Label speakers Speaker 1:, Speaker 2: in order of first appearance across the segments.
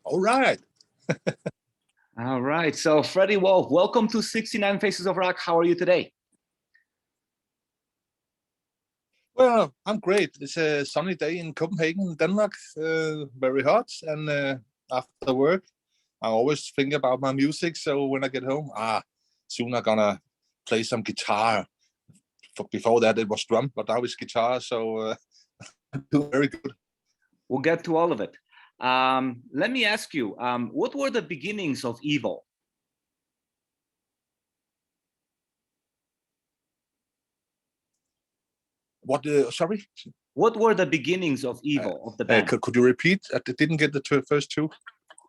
Speaker 1: All right.
Speaker 2: All right. So Freddie Wolf, welcome to 69 Faces of Rock. How are you today?
Speaker 1: Well, I'm great. It's a sunny day in Copenhagen, Denmark. Very hot. And after work, I always think about my music. So when I get home, soon I'm gonna play some guitar. Before that, it was drum, but now it's guitar. So I'm doing very good.
Speaker 2: We'll get to all of it. Let me ask you, what were the beginnings of Evil?
Speaker 1: What? Sorry?
Speaker 2: What were the beginnings of Evil, of the band?
Speaker 1: Could you repeat? I didn't get the first two.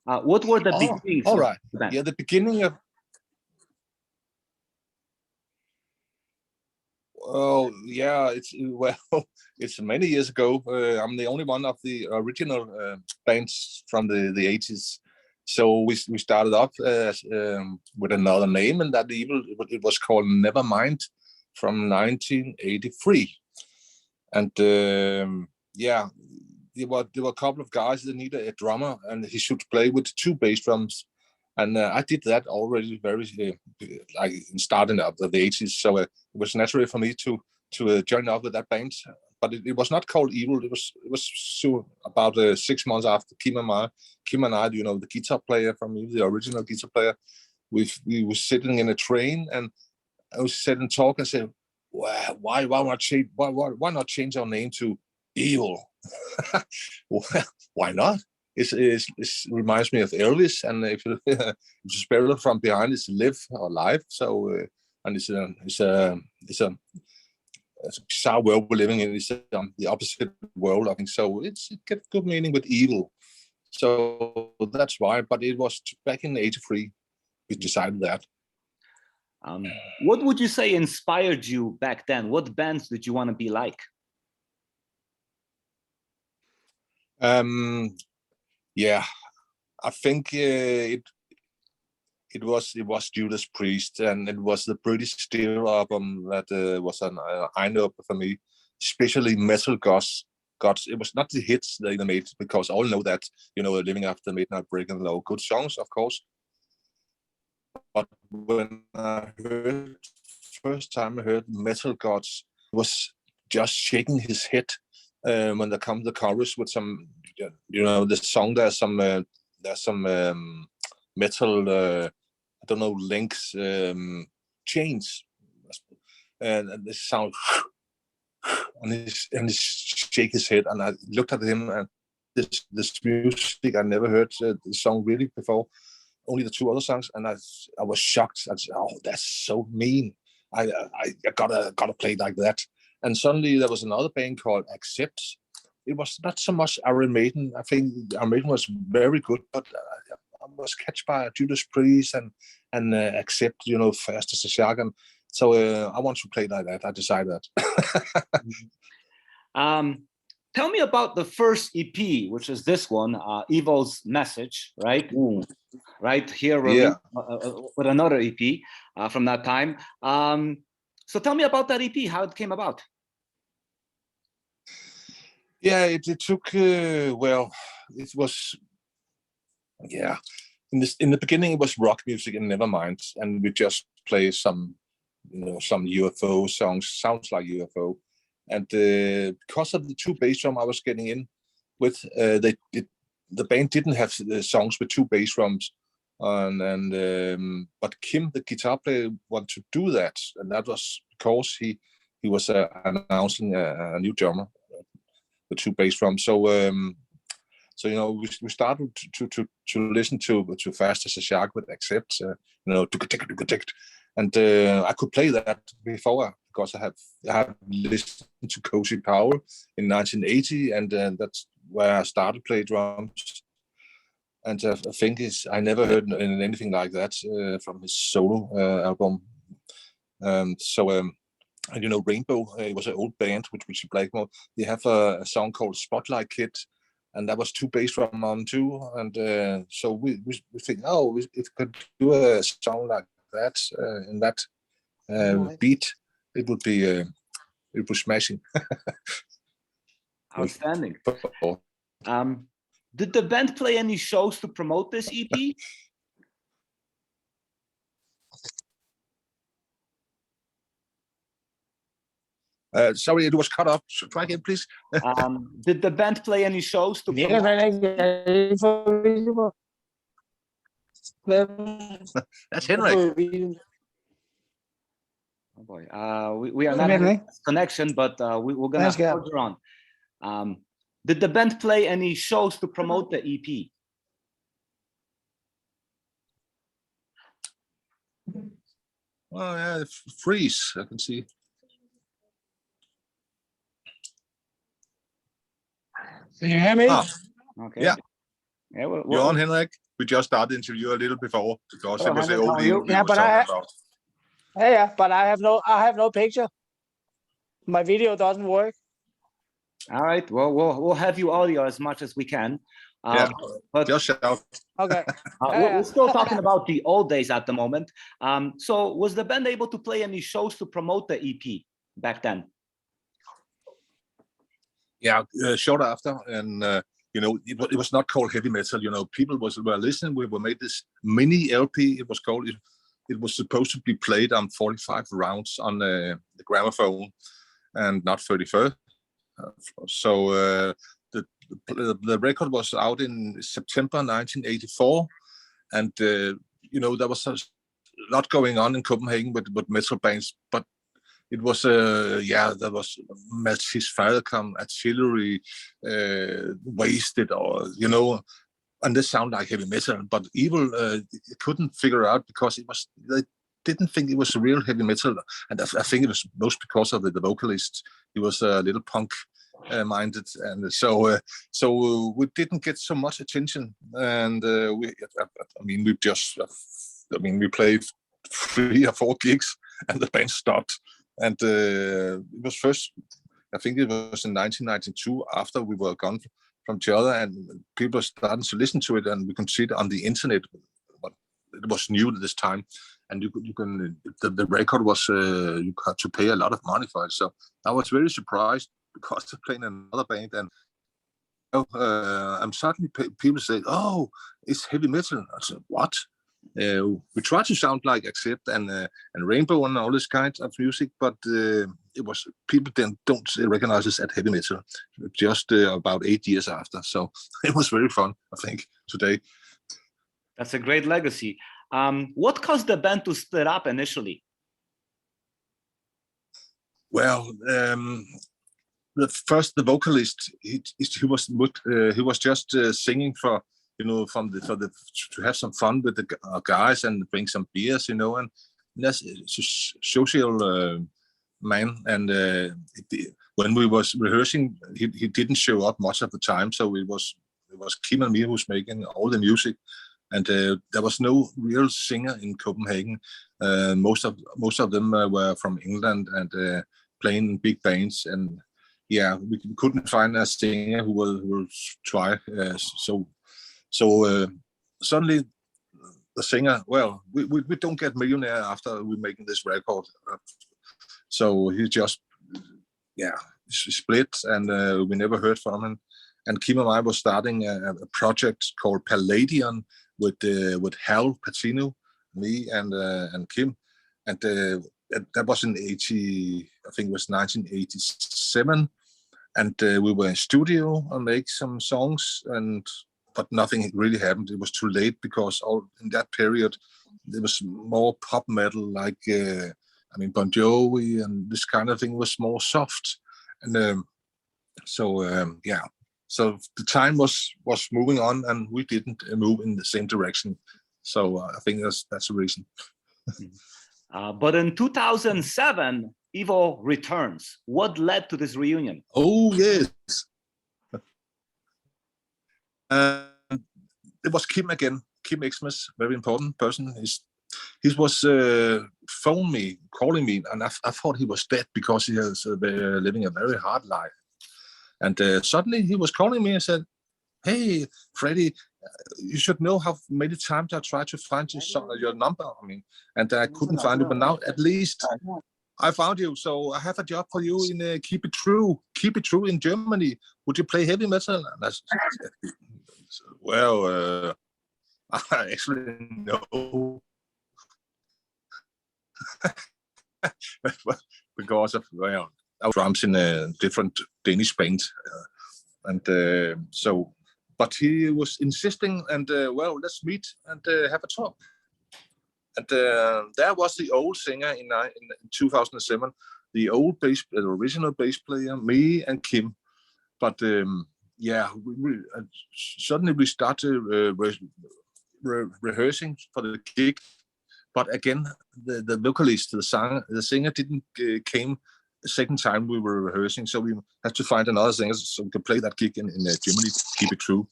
Speaker 2: What were the beginnings
Speaker 1: all
Speaker 2: of
Speaker 1: right.
Speaker 2: the band?
Speaker 1: Yeah, the beginning of... Oh, yeah, it's many years ago. I'm the only one of the original bands from the 80s. So we started off with another name, and that Evil, it was called Nevermind from 1983. And yeah, there were a couple of guys that needed a drummer, and he should play with 2 bass drums. And I did that already very like starting up the 80s. So it was natural for me to join up with that band. But it was not called Evil. It was so about 6 months after Kim and I, you know, the guitar player from the original guitar player, we were sitting in a train, and I was sitting and talking and said, well, why not change our name to Evil? Well, why not? It reminds me of Elvis, and if you spell it from behind, it's live or live. So and it's a bizarre world we're living in. It's the opposite world, I think. So it gets good meaning with evil. So that's why. But it was back in '83 we decided that.
Speaker 2: What would you say inspired you back then? What bands did you want to be like?
Speaker 1: Yeah, I think it was Judas Priest, and it was the British Steel album that was an eye-opener for me, especially Metal Gods. It was not the hits they made, because all know that, you know, Living After Midnight, Breaking Low, good songs, of course. But when I heard first time I heard Metal Gods, he was just shaking his head when there comes the chorus with some, you know, the song. There's some metal, I don't know, links, chains, and the sound, and he shake his head, and I looked at him, and this music I never heard the song really before. Only the 2 other songs, and I was shocked. I said, "Oh, that's so mean! I gotta play like that." And suddenly there was another band called Accept. It was not so much Iron Maiden. I think Iron Maiden was very good, but I was catched by Judas Priest and Accept, you know, Fast as a Shotgun. So I want to play like that. I decided that.
Speaker 2: Tell me about the first EP, which is this one, Evil's Message, right?
Speaker 1: Ooh.
Speaker 2: Right here,
Speaker 1: yeah.
Speaker 2: With another EP from that time. So tell me about that EP, how it came about.
Speaker 1: Yeah, it took, well, it was, yeah. In the beginning, it was rock music and Nevermind, and we just play some, you know, some UFO songs, sounds like UFO. And because of the 2 bass drum I was getting in with, the band didn't have songs with 2 bass drums, but Kim, the guitar player, wanted to do that, and that was because he was announcing a new drummer with 2 bass drums. So you know, we started to listen to Fast as a Shark with Accept, you know, and I could play that before, because I have listened to Cozy Powell in 1980, and that's where I started playing drums. And I think I never heard anything like that from his solo album. And you know, Rainbow, it was an old band with Richie Blackmore. They have a song called Spotlight Kid, and that was 2 bass drum on too. And so we think, oh, if we could do a song like that in that beat, it would be smashing.
Speaker 2: Outstanding. Did the band play any shows to promote this EP?
Speaker 1: Sorry, it was cut off. Try again, please.
Speaker 2: Did the band play any shows to promote?
Speaker 1: That's Henrik.
Speaker 2: Oh boy, we are not having a connection, but we're gonna soldier on. Did the band play any shows to promote the EP?
Speaker 1: Oh yeah, freeze. I can see.
Speaker 3: Can you hear me?
Speaker 1: Ah,
Speaker 2: Okay.
Speaker 1: yeah.
Speaker 2: You're
Speaker 1: on, Henrik. We just started the interview a little before because it was
Speaker 2: Henrik,
Speaker 1: the old
Speaker 2: you?
Speaker 1: we were talking about.
Speaker 3: Yeah, but I have no picture. My video doesn't work.
Speaker 2: All right. Well, we'll have you audio as much as we can.
Speaker 1: But just shout.
Speaker 3: Okay.
Speaker 2: We're still talking about the old days at the moment. So was the band able to play any shows to promote the EP back then?
Speaker 1: Yeah, short after, and you know, it was not called heavy metal. You know, people were listening. We made this mini LP. It was called. It was supposed to be played on 45 rounds on the gramophone, and not 31st. So the record was out in September 1984, and you know, there was a lot going on in Copenhagen with metal bands, but it was there was Maltese Falcon, Artillery, Wasted, or you know, and this sounded like heavy metal. But Evil couldn't figure out because they didn't think it was real heavy metal, and I think it was most because of the vocalist. He was a little punk minded, and so we didn't get so much attention. And we played 3 or 4 gigs, and the band stopped. And it was first, I think it was in 1992, after we were gone from each other, and people started to listen to it, and we could see it on the internet. But it was new at this time, and the record was you had to pay a lot of money for it. So I was very surprised because they're playing another band, and I'm suddenly people say, "Oh, it's heavy metal." I said, "What?" We try to sound like Accept and Rainbow and all this kind of music, but it was people then don't recognize us at heavy metal. Just about 8 years after, so it was very fun, I think, today.
Speaker 2: That's a great legacy. What caused the band to split up initially?
Speaker 1: Well, the vocalist he was just singing for, you know, to have some fun with the guys and bring some beers, you know, and that's a social man. And when we was rehearsing, he didn't show up much of the time, so it was Kim and me who was making all the music, and there was no real singer in Copenhagen. Most of them were from England and playing in big bands, and yeah, we couldn't find a singer who will try. So suddenly the singer, well, we don't get millionaire after we're making this record. So he just, split, and we never heard from him. And Kim and I was starting a project called Palladion with Hal Patino, me and Kim. And that was in 1987. And we were in studio and make some songs, but nothing really happened. It was too late because in that period there was more pop metal, like Bon Jovi and this kind of thing was more soft, and so the time was moving on, and we didn't move in the same direction. So I think that's the reason.
Speaker 2: But in 2007, Evo returns. What led to this reunion?
Speaker 1: Oh yes. It was Kim again. Kim Xmas, very important person. He was calling me, and I thought he was dead because he was living a very hard life. And suddenly he was calling me and said, "Hey, Freddie, you should know how many times I tried to find your number. And I couldn't find it, but now at least I found you. So I have a job for you in Keep It True in Germany. Would you play heavy metal?" And I said, Well, I actually know because of our drums in different Danish bands, and so. But he was insisting, and well, let's meet and have a talk. And there was the old singer in 2007, the original bass player, me and Kim. But yeah, suddenly we started rehearsing for the gig. But again, the vocalist, the singer didn't came the second time we were rehearsing, so we had to find another singer so we could play that gig in Germany, Keep It True,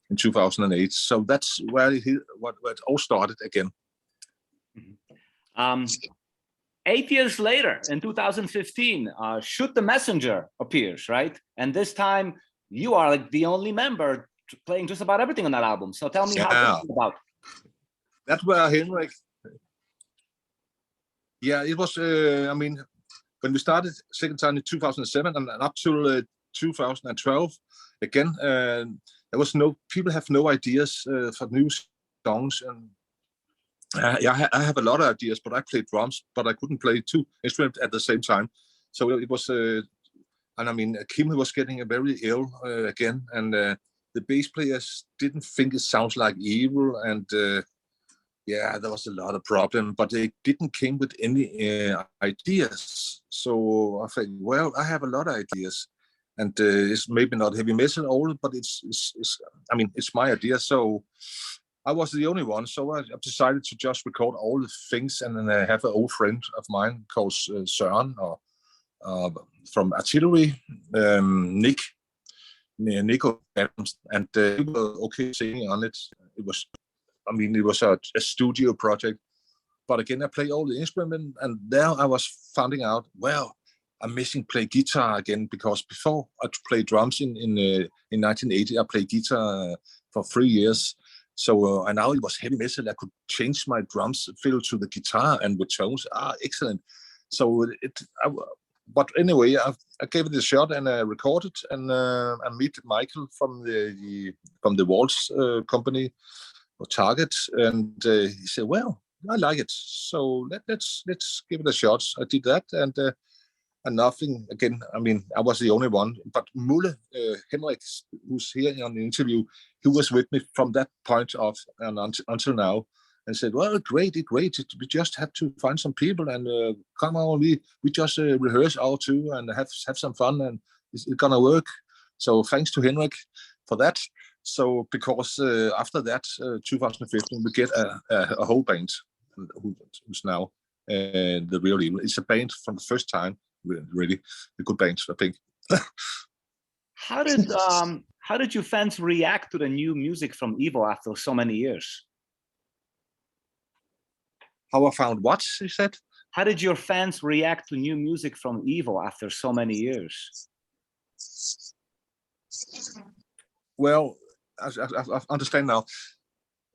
Speaker 1: in 2008. So that's where it all started again.
Speaker 2: 8 years later, in 2015, Shoot the Messenger appears, right? And this time you are like the only member playing just about everything on that album. So tell me how this is about.
Speaker 1: That were Henrik. Yeah, it was, I mean, when we started second time in 2007 and up to 2012, again, there was people have no ideas for new songs. And I have a lot of ideas, but I played drums, but I couldn't play two instruments at the same time. So it was, and I mean, Kim was getting very ill again, and the bass players didn't think it sounds like Evil, and yeah, there was a lot of problem, but they didn't come with any ideas. So I think, well, I have a lot of ideas, and it's maybe not heavy metal all, but it's I mean, it's my idea. So I was the only one, so I decided to just record all the things, and then I have an old friend of mine called Søren, from Artillery, Nico Adams, and he was okay singing on it. It was, I mean, it was a studio project, but again, I play all the instruments, and there I was finding out, well, I'm missing play guitar again, because before I played drums in 1980, I played guitar for 3 years. So, and now it was heavy metal. I could change my drums fill to the guitar and with tones. Excellent. So but anyway, I gave it a shot, and I recorded, and I met Michael from the Waltz company or Target, and he said, "Well, I like it, so let's give it a shot." I did that, and nothing again. I mean, I was the only one, but Mulin, Henrik, who's here on the interview, he was with me from that point off and until now, and said, "Well, great. We just have to find some people, and come on, we just rehearse our two and have some fun, and it's gonna work." So thanks to Henrik for that. So because after that, 2015, we get a whole band who's now the Real Evil. It's a band from the first time, really a good band, I think.
Speaker 2: How did your fans react to the new music from Evil after so many years?
Speaker 1: How I found what, you said?
Speaker 2: How did your fans react to new music from Evil after so many years?
Speaker 1: Well, I understand now.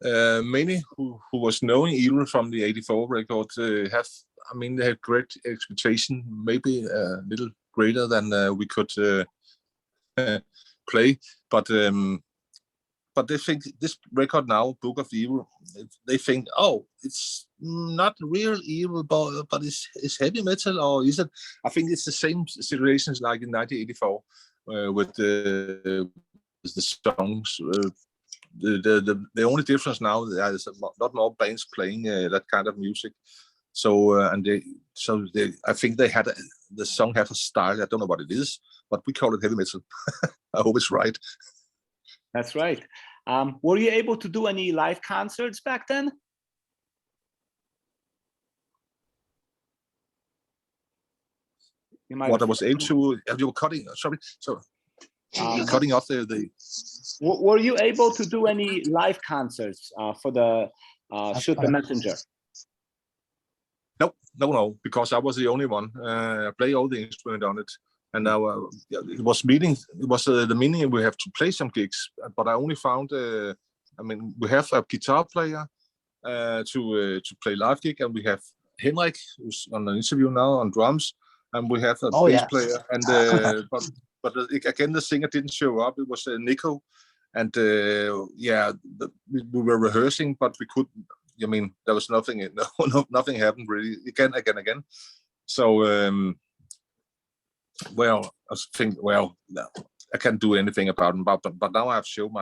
Speaker 1: Many who was knowing Evil from the '84 record they had great expectation, maybe a little greater than we could play, but they think this record now, Book of Evil, they think, oh, it's not real evil, but it's heavy metal, or is it? I think it's the same situations like in 1984 with the songs. The only difference now is a lot more bands playing that kind of music. So I think they had the song have a style. I don't know what it is, but we call it heavy metal. I hope it's right.
Speaker 2: That's right. Were you able to do any live concerts back then?
Speaker 1: What I was able to, you were cutting. Sorry, so cutting off the.
Speaker 2: Were you able to do any live concerts for the Shoot the Messenger?
Speaker 1: No, because I was the only one. I play all the instruments on it, and now it was the meaning we have to play some gigs, but I only found. I mean, we have a guitar player to play live gig, and we have Henrik, who's on an interview now on drums, and we have a bass player, and but again the singer didn't show up. It was Nico, And yeah, we were rehearsing, but we couldn't. I mean, there was nothing. Nothing happened really. Again. So well, I think no, I can't do anything about it. But now I've shown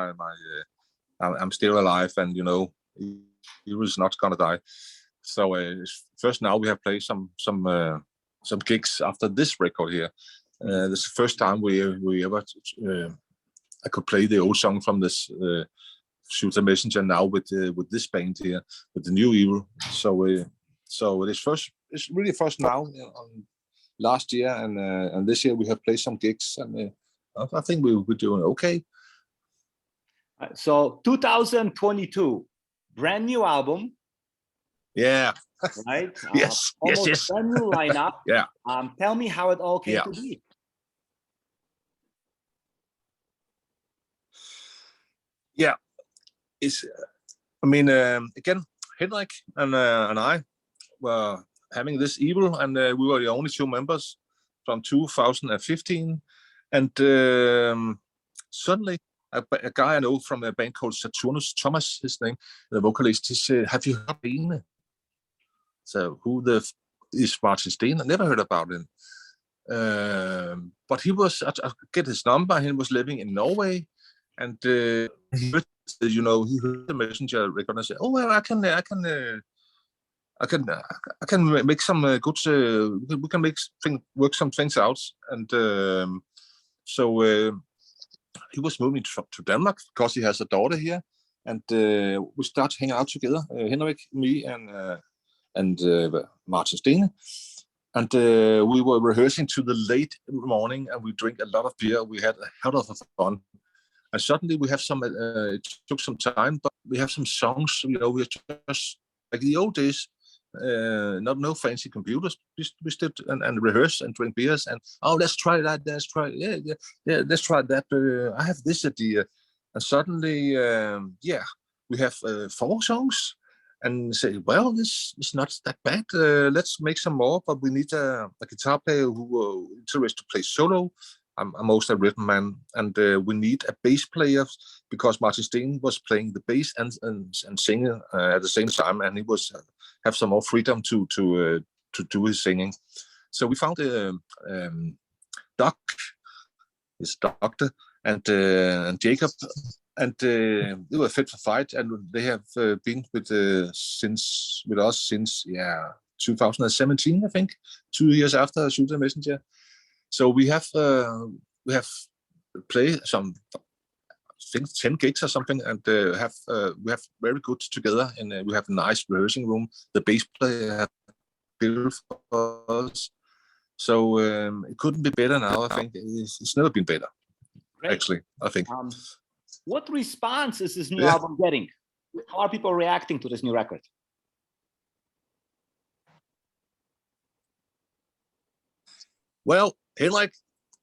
Speaker 1: I'm still alive, and he was not gonna die. So first now we have played some gigs after this record here. This is the first time we ever I could play the old song from this Shoot the Messenger now with this band here, with the new Evil. So it's really first now on last year and this year we have played some gigs, and I think we're doing okay.
Speaker 2: So 2022, brand new album.
Speaker 1: Yeah.
Speaker 2: Right.
Speaker 1: Yes. Yes.
Speaker 2: Brand new lineup.
Speaker 1: Yeah.
Speaker 2: Tell me how it all came to be.
Speaker 1: Yeah. Again, Henrik and I were having this Evil, and we were the only two members from 2015, and suddenly a guy I know from a band called Saturnus, Thomas, his name, the vocalist, he said, "Have you heard Stene?" So who is Martin Stene? I never heard about him. But he was, I get his number, he was living in Norway, and he heard the Messenger record and said, "Oh well, I can make some good. We can work some things out." And so he was moving to Denmark because he has a daughter here, and we started hanging out together, Henrik, me, and Martin Stene. And we were rehearsing to the late morning, and we drink a lot of beer. We had a hell of a fun. And suddenly we have it took some time, but we have some songs, we're just like the old days, no fancy computers. We stood and rehearse and drink beers and, let's try that. Let's try, let's try that. I have this idea. And suddenly, we have 4 songs. And say, well, this is not that bad. Let's make some more, but we need a guitar player who is interested to play solo. I'm most a rhythm man, and we need a bass player because Martin Stene was playing the bass and singing at the same time, and he was have some more freedom to do his singing. So we found Doc, his doctor, and Jacob. And they were fit for fight, and they have been with us since 2017, I think, 2 years after Shoot the Messenger. So we have played some, I think 10 gigs or something, and we have very good together, and we have a nice rehearsing room. The bass player have built for us, so it couldn't be better now. I think it's never been better. Great. Actually, I think.
Speaker 2: What response is this new album getting? How are people reacting to this new record?
Speaker 1: Well, Henrik,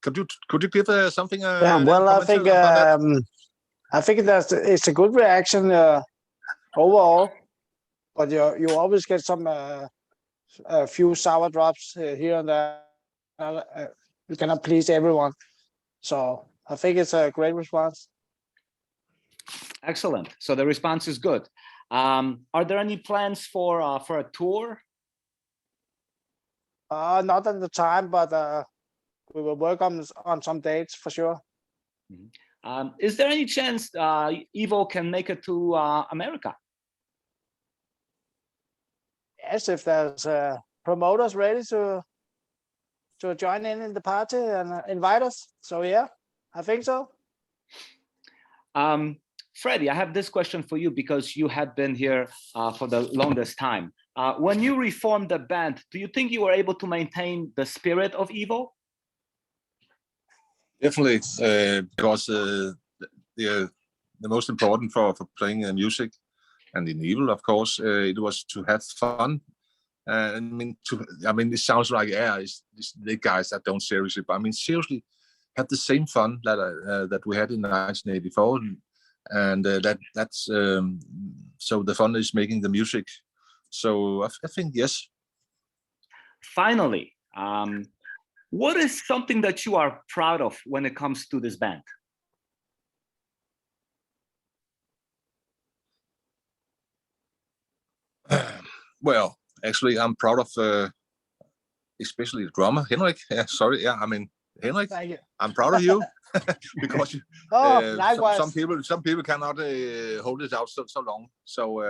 Speaker 1: could you give something?
Speaker 3: Well, I think it's a good reaction overall, but you always get some a few sour drops here and there. You cannot please everyone, so I think it's a great response.
Speaker 2: Excellent. So the response is good. Are there any plans for a tour?
Speaker 3: Not at the time, but we will work on some dates for sure.
Speaker 2: Mm-hmm. Is there any chance Evo can make it to America?
Speaker 3: Yes, if there's promoters ready to join in the party and invite us. So yeah, I think so.
Speaker 2: Freddie, I have this question for you because you had been here for the longest time. When you reformed the band, do you think you were able to maintain the spirit of Evo?
Speaker 1: Definitely, because the most important for playing music and in Evil, of course, it was to have fun. I mean, it sounds like it's the guys that don't seriously, but I mean, seriously, have the same fun that we had in 1984. And that's so the fun is making the music. So I think yes.
Speaker 2: Finally, what is something that you are proud of when it comes to this band?
Speaker 1: Well, actually, I'm proud of especially the drummer, Henrik. Yeah, sorry, yeah, I mean, Henrik,
Speaker 3: Thank you.
Speaker 1: I'm proud of you because you,
Speaker 3: Likewise.
Speaker 1: some people cannot hold it out so long. So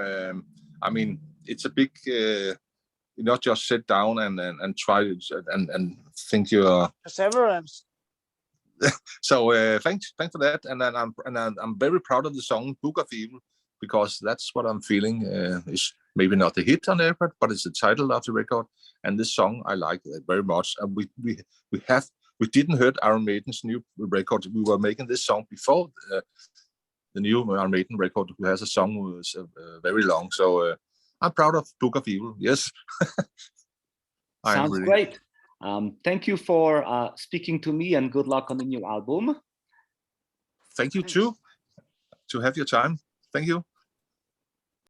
Speaker 1: I mean, it's a big, not just sit down and try and think you're
Speaker 3: Perseverance.
Speaker 1: So thanks for that, and then I'm very proud of the song "Book of Evil" because that's what I'm feeling. Is maybe not the hit on the record, but it's the title of the record, and this song I like very much. And we didn't heard Iron Maiden's new record. We were making this song before the new Iron Maiden record, who has a song was very long. So I'm proud of "Book of Evil." Yes.
Speaker 2: Sounds really great. Thank you for speaking to me, and good luck on the new album.
Speaker 1: Thank you too, to have your time. Thank you.